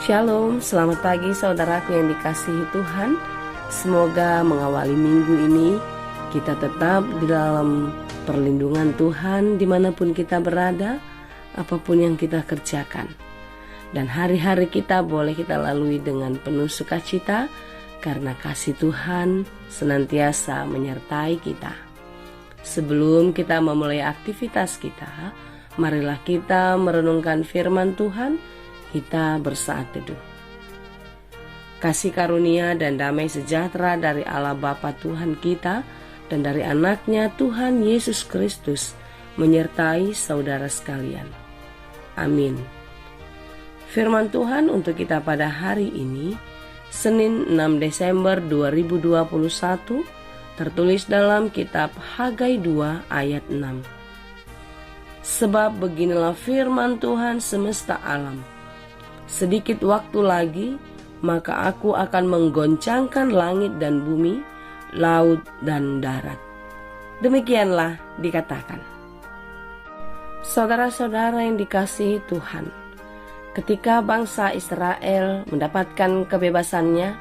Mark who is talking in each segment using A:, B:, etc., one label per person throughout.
A: Shalom, selamat pagi saudaraku yang dikasihi Tuhan. Semoga mengawali minggu ini kita tetap di dalam perlindungan Tuhan dimanapun kita berada, apapun yang kita kerjakan. Dan hari-hari kita boleh kita lalui dengan penuh sukacita karena kasih Tuhan senantiasa menyertai kita. Sebelum kita memulai aktivitas kita, marilah kita merenungkan firman Tuhan. Kita bersaat teduh. Kasih karunia dan damai sejahtera dari Allah Bapa Tuhan kita dan dari anaknya Tuhan Yesus Kristus menyertai saudara sekalian. Amin. Firman Tuhan untuk kita pada hari ini, Senin 6 Desember 2021, tertulis dalam kitab Hagai 2 ayat 6. Sebab beginilah firman Tuhan semesta alam. Sedikit waktu lagi, maka aku akan menggoncangkan langit dan bumi, laut dan darat. Demikianlah dikatakan. Saudara-saudara yang dikasihi Tuhan, ketika bangsa Israel mendapatkan kebebasannya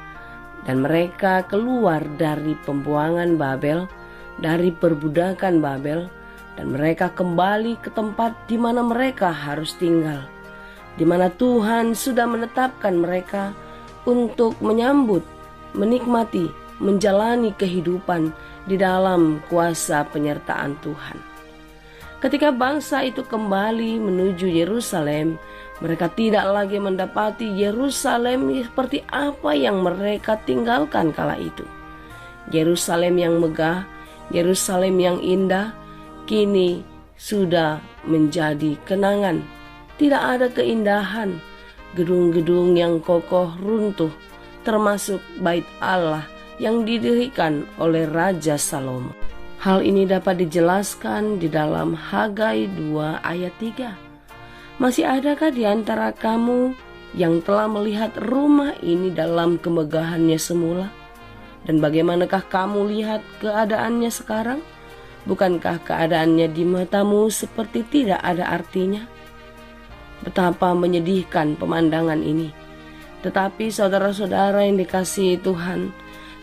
A: dan mereka keluar dari pembuangan Babel, dari perbudakan Babel, dan mereka kembali ke tempat di mana mereka harus tinggal, di mana Tuhan sudah menetapkan mereka untuk menyambut, menikmati, menjalani kehidupan di dalam kuasa penyertaan Tuhan. Ketika bangsa itu kembali menuju Yerusalem, mereka tidak lagi mendapati Yerusalem seperti apa yang mereka tinggalkan kala itu. Yerusalem yang megah, Yerusalem yang indah, kini sudah menjadi kenangan. Tidak ada keindahan, gedung-gedung yang kokoh runtuh, termasuk bait Allah yang didirikan oleh Raja Salomo. Hal ini dapat dijelaskan di dalam Hagai 2 ayat 3. Masih adakah di antara kamu yang telah melihat rumah ini dalam kemegahannya semula? Dan bagaimanakah kamu lihat keadaannya sekarang? Bukankah keadaannya di matamu seperti tidak ada artinya? Betapa menyedihkan pemandangan ini. Tetapi saudara-saudara yang dikasihi Tuhan,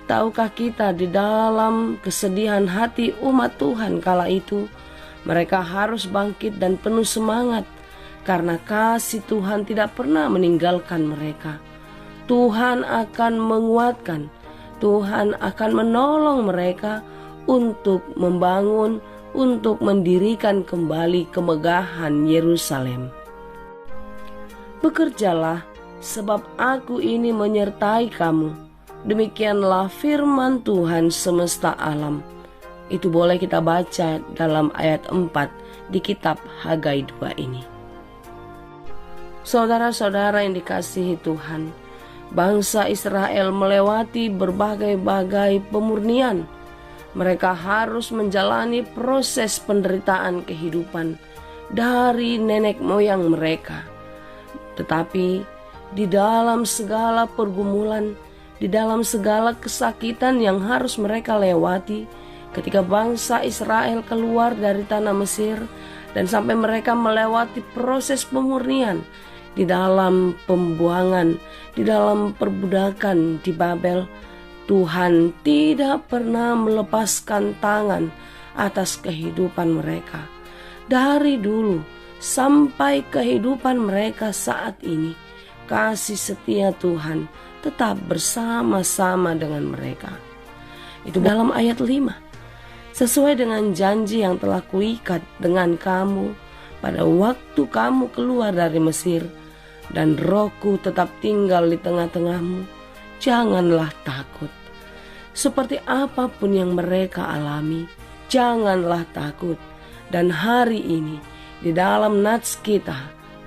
A: tahukah kita di dalam kesedihan hati umat Tuhan kala itu, mereka harus bangkit dan penuh semangat karena kasih Tuhan tidak pernah meninggalkan mereka. Tuhan akan menguatkan, Tuhan akan menolong mereka untuk membangun, untuk mendirikan kembali kemegahan Yerusalem. Bekerjalah, sebab aku ini menyertai kamu. Demikianlah firman Tuhan semesta alam. Itu boleh kita baca dalam ayat 4 di kitab Hagai 2 ini. Saudara-saudara yang dikasihi Tuhan, bangsa Israel melewati berbagai-bagai pemurnian. Mereka harus menjalani proses penderitaan kehidupan dari nenek moyang mereka. Tetapi di dalam segala pergumulan, di dalam segala kesakitan yang harus mereka lewati ketika bangsa Israel keluar dari tanah Mesir dan sampai mereka melewati proses pemurnian di dalam pembuangan, di dalam perbudakan di Babel, Tuhan tidak pernah melepaskan tangan atas kehidupan mereka. Dari dulu sampai kehidupan mereka saat ini, kasih setia Tuhan tetap bersama-sama dengan mereka. Itu dalam ayat 5. Sesuai dengan janji yang telah kuikat dengan kamu pada waktu kamu keluar dari Mesir, dan Rohku tetap tinggal di tengah-tengahmu, janganlah takut. Seperti apapun yang mereka alami, janganlah takut. Dan hari ini di dalam nats kita,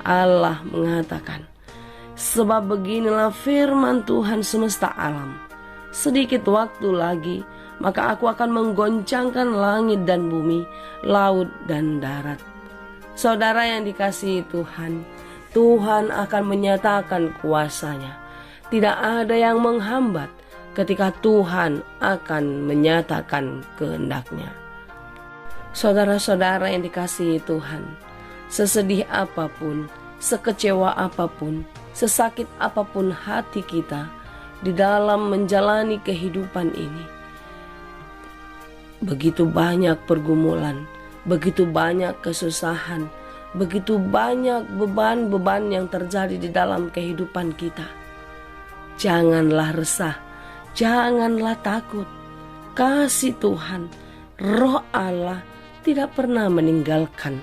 A: Allah mengatakan, sebab beginilah firman Tuhan semesta alam. Sedikit waktu lagi, maka aku akan menggoncangkan langit dan bumi, laut dan darat. Saudara yang dikasihi Tuhan, Tuhan akan menyatakan kuasa-Nya. Tidak ada yang menghambat ketika Tuhan akan menyatakan kehendak-Nya. Saudara-saudara yang dikasihi Tuhan, sesedih apapun, sekecewa apapun, sesakit apapun hati kita di dalam menjalani kehidupan ini. Begitu banyak pergumulan, begitu banyak kesusahan, begitu banyak beban-beban yang terjadi di dalam kehidupan kita. Janganlah resah, janganlah takut. Kasih Tuhan, Roh Allah tidak pernah meninggalkan.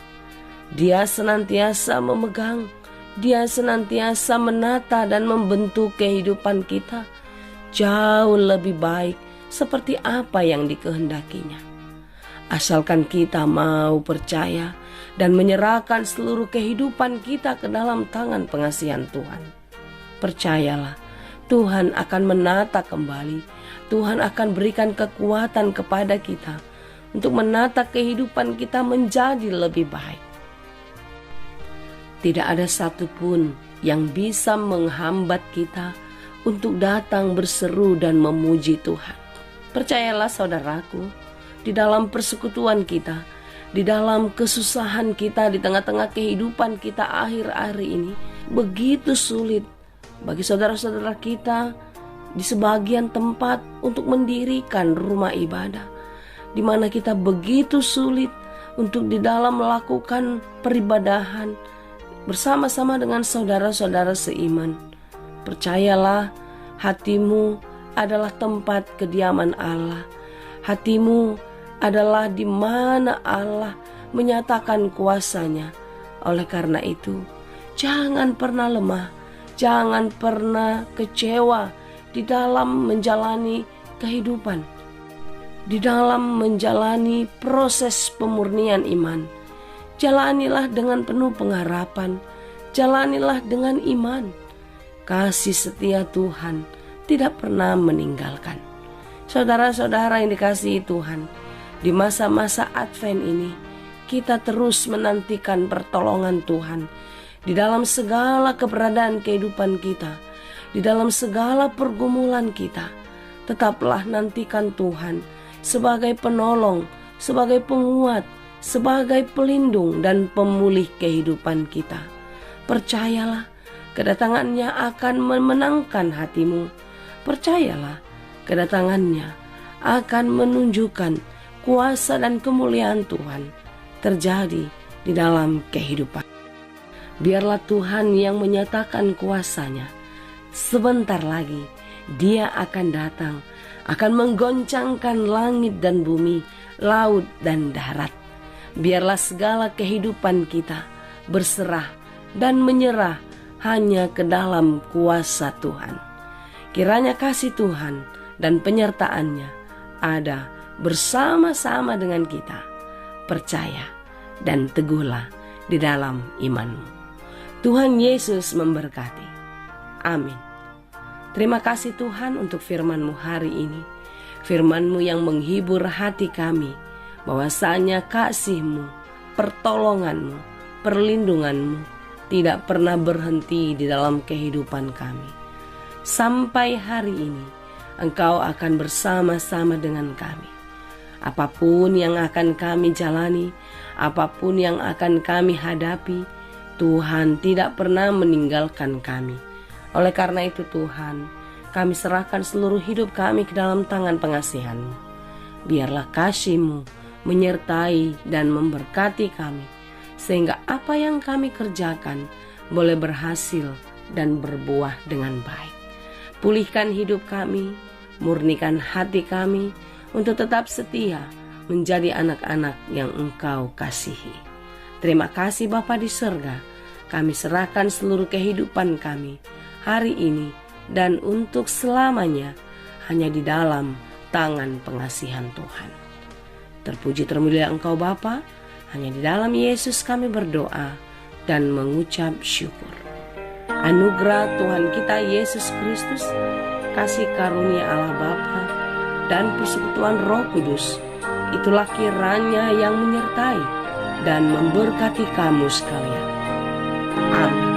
A: Dia senantiasa memegang, Dia senantiasa menata dan membentuk kehidupan kita jauh lebih baik seperti apa yang dikehendakinya. Asalkan kita mau percaya dan menyerahkan seluruh kehidupan kita ke dalam tangan pengasihan Tuhan. Percayalah, Tuhan akan menata kembali. Tuhan akan berikan kekuatan kepada kita untuk menata kehidupan kita menjadi lebih baik. Tidak ada satupun yang bisa menghambat kita untuk datang berseru dan memuji Tuhan. Percayalah saudaraku, di dalam persekutuan kita, di dalam kesusahan kita, di tengah-tengah kehidupan kita akhir-akhir ini, begitu sulit bagi saudara-saudara kita di sebagian tempat untuk mendirikan rumah ibadah, di mana kita begitu sulit untuk di dalam melakukan peribadahan bersama-sama dengan saudara-saudara seiman. Percayalah, hatimu adalah tempat kediaman Allah. Hatimu adalah di mana Allah menyatakan kuasa-Nya. Oleh karena itu, jangan pernah lemah, jangan pernah kecewa di dalam menjalani kehidupan, di dalam menjalani proses pemurnian iman. Jalanilah dengan penuh pengharapan, jalanilah dengan iman. Kasih setia Tuhan tidak pernah meninggalkan. Saudara-saudara yang dikasihi Tuhan, di masa-masa Advent ini kita terus menantikan pertolongan Tuhan di dalam segala keberadaan kehidupan kita, di dalam segala pergumulan kita. Tetaplah nantikan Tuhan sebagai penolong, sebagai penguat, sebagai pelindung dan pemulih kehidupan kita. Percayalah, kedatangannya akan memenangkan hatimu. Percayalah, kedatangannya akan menunjukkan kuasa dan kemuliaan Tuhan terjadi di dalam kehidupan. Biarlah Tuhan yang menyatakan kuasa-Nya. Sebentar lagi Dia akan datang, akan menggoncangkan langit dan bumi, laut dan darat. Biarlah segala kehidupan kita berserah dan menyerah hanya ke dalam kuasa Tuhan. Kiranya kasih Tuhan dan penyertaan-Nya ada bersama-sama dengan kita. Percaya dan teguhlah di dalam imanmu. Tuhan Yesus memberkati. Amin. Terima kasih Tuhan untuk firman-Mu hari ini. Firman-Mu yang menghibur hati kami, bahwasanya kasih-Mu, pertolongan-Mu, perlindungan-Mu tidak pernah berhenti di dalam kehidupan kami. Sampai hari ini, Engkau akan bersama-sama dengan kami. Apapun yang akan kami jalani, apapun yang akan kami hadapi, Tuhan tidak pernah meninggalkan kami. Oleh karena itu Tuhan, kami serahkan seluruh hidup kami ke dalam tangan pengasihan-Mu. Biarlah kasih-Mu menyertai dan memberkati kami, sehingga apa yang kami kerjakan boleh berhasil dan berbuah dengan baik. Pulihkan hidup kami, murnikan hati kami untuk tetap setia menjadi anak-anak yang Engkau kasihi. Terima kasih Bapa di surga, kami serahkan seluruh kehidupan kami hari ini dan untuk selamanya hanya di dalam tangan pengasihan Tuhan. Terpuji termulia Engkau Bapa, hanya di dalam Yesus kami berdoa dan mengucap syukur. Anugerah Tuhan kita Yesus Kristus, kasih karunia Allah Bapa dan persekutuan Roh Kudus, itulah kiranya yang menyertai dan memberkati kamu sekalian. Amin.